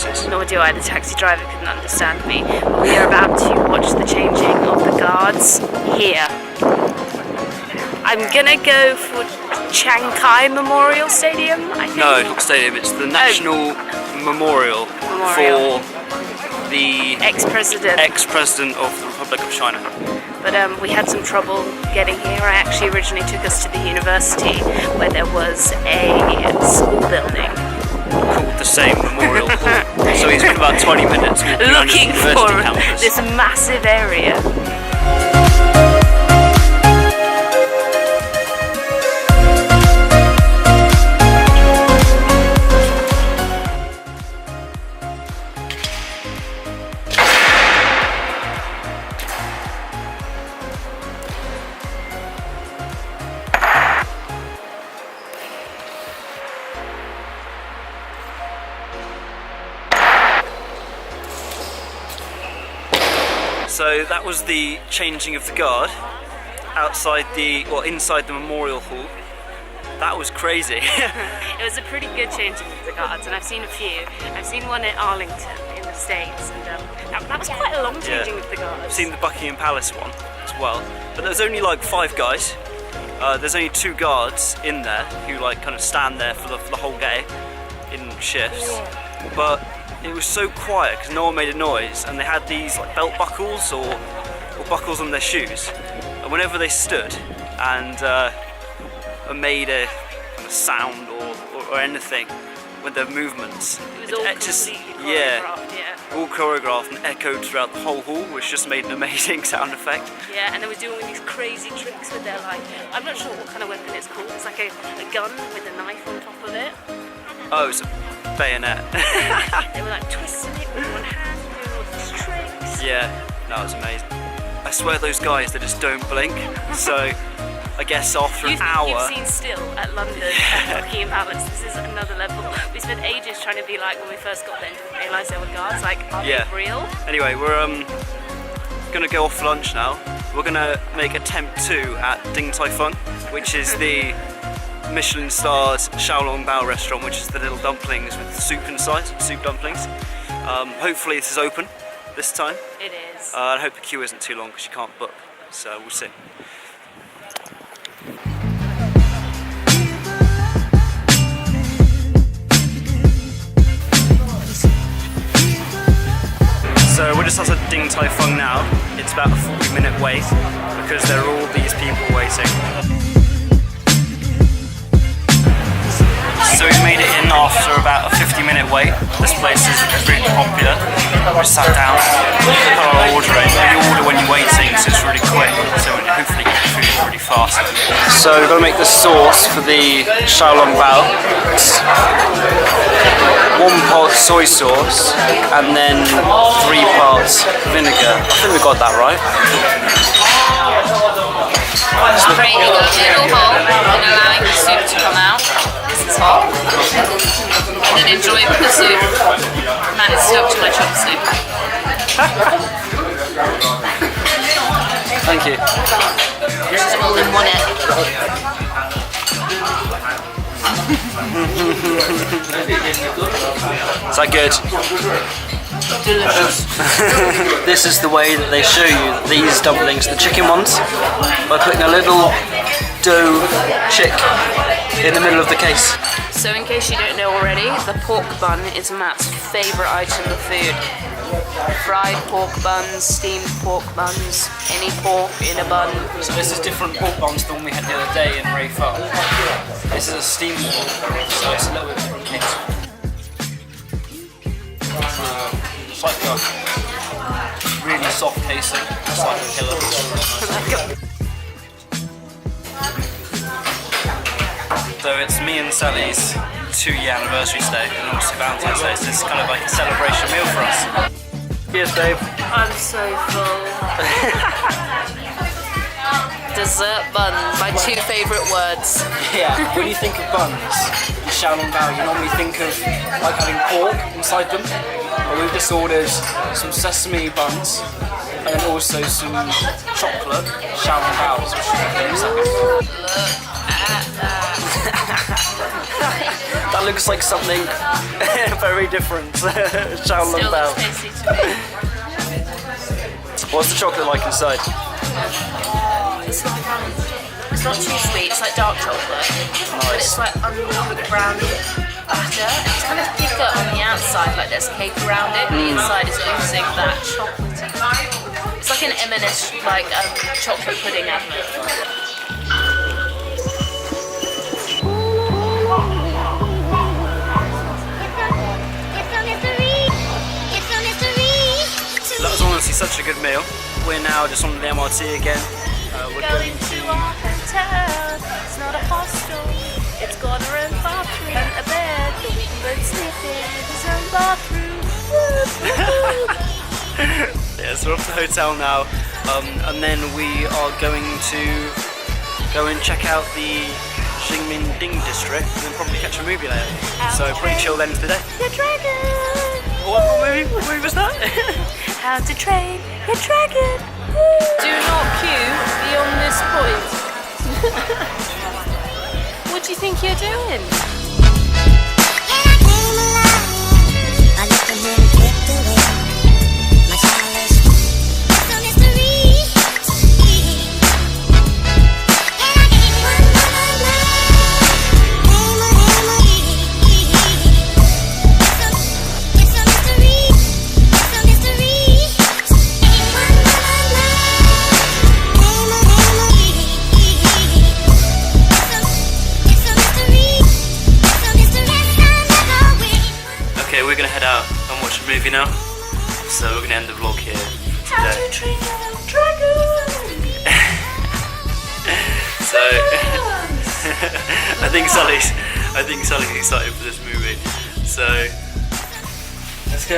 places. Nor do I. The taxi driver couldn't understand me. But we are about to watch the changing of the guards here. I'm gonna go for Chiang Kai Memorial Stadium, I think. No, not stadium, it's the National Memorial for the ex-president of the Republic of China. But we had some trouble getting here. I actually originally took us to the university where there was a school building called the same Memorial Hall. So he's been about 20 minutes looking for this massive area. So that was the changing of the guard inside the Memorial Hall. That was crazy. It was a pretty good changing of the guards, and I've seen a few. I've seen one at Arlington in the States, and that was quite a long changing of the guards. I've seen the Buckingham Palace one as well, but there's only like 5 guys. There's only 2 guards in there who like kind of stand there for the whole day in shifts. But it was so quiet because no one made a noise, and they had these like belt buckles or buckles on their shoes, and whenever they stood and made a kind of sound or anything with their movements, it was all choreographed, all choreographed and echoed throughout the whole hall, which just made an amazing sound effect. Yeah, and they were doing these crazy tricks with their I'm not sure what kind of weapon it's called. It's like a gun with a knife on top of it. Oh, it's a bayonet. They were like twisting it with one hand, doing all these tricks. Yeah, that was amazing. I swear those guys, they just don't blink. So I guess after an hour... You've seen still at London at Buckingham Palace. This is another level. We spent ages trying to be like, when we first got there, didn't realise there were guards. Like, are they real? Anyway, we're gonna go off for lunch now. We're gonna make attempt 2 at Din Tai Fung, which is the Michelin stars Xiaolong Bao restaurant, which is the little dumplings with soup inside, soup dumplings. Hopefully this is open this time. It is. I hope the queue isn't too long because you can't book, so we'll see. So we're just outside Din Tai Fung now. It's about a 40-minute wait because there are all these people waiting. So we've made it in after about a 50-minute wait. This place is really popular. We sat down, put our order in. You order when you're waiting, so it's really quick. So hopefully get the food really fast. So we've got to make the sauce for the Xiaolong Bao. It's 1 pot soy sauce and then 3 parts vinegar. I think we got that right. Creating a little hole and allowing the soup to come out. This is hot. And then enjoy it with the soup. Man, it's stuck to my chopstick. Thank you. This is all in one egg. Is that good? Delicious. This is the way that they show you these dumplings, the chicken ones, by putting a little dough chick in the middle of the case. So in case you don't know already, the pork bun is Matt's favourite item of food. Fried pork buns, steamed pork buns, any pork in a bun. So this is different pork buns than we had the other day in Ray Farm. This is a steamed pork, so it's a little bit different case. It's like a really soft casing, it's like a killer. So it's me and Sally's 2-year anniversary today, and also Valentine's Day, so this is kind of like a celebration meal for us. Cheers, babe. I'm so full. Dessert buns, my 2 favourite words. Yeah, when you think of buns, in Xiaolong Bao, you normally think of like having pork inside them. But we've just ordered some sesame buns and then also some chocolate Xiaolong Baos, which is in a second. Look at that. That looks like something very different. Shaolong Still Bao. looks tasty to me. What's the chocolate like inside? It's like it's not too sweet. It's like dark chocolate, but it's like undercooked brown batter. And it's kind of thicker on the outside, like there's cake around it. The inside is oozing that chocolate. It's like an M&S, like chocolate pudding advert. That was honestly such a good meal. We're now just on the MRT again. We're Going to our hotel. It's not a hostel. It's got a own bathroom and a bed. But sleep in his own bathroom. Yeah, so we're off to the hotel now, and then we are going to go and check out the Ding district and then probably catch a movie later. So pretty chill end of the day. Your dragon. What movie was that? How to Train Your Dragon. Do not queue beyond this point. What do you think you're doing? We're gonna head out and watch a movie now, so we're gonna end the vlog here How today. to Train Your Dragon. So I think Sully's excited for this movie. So let's go.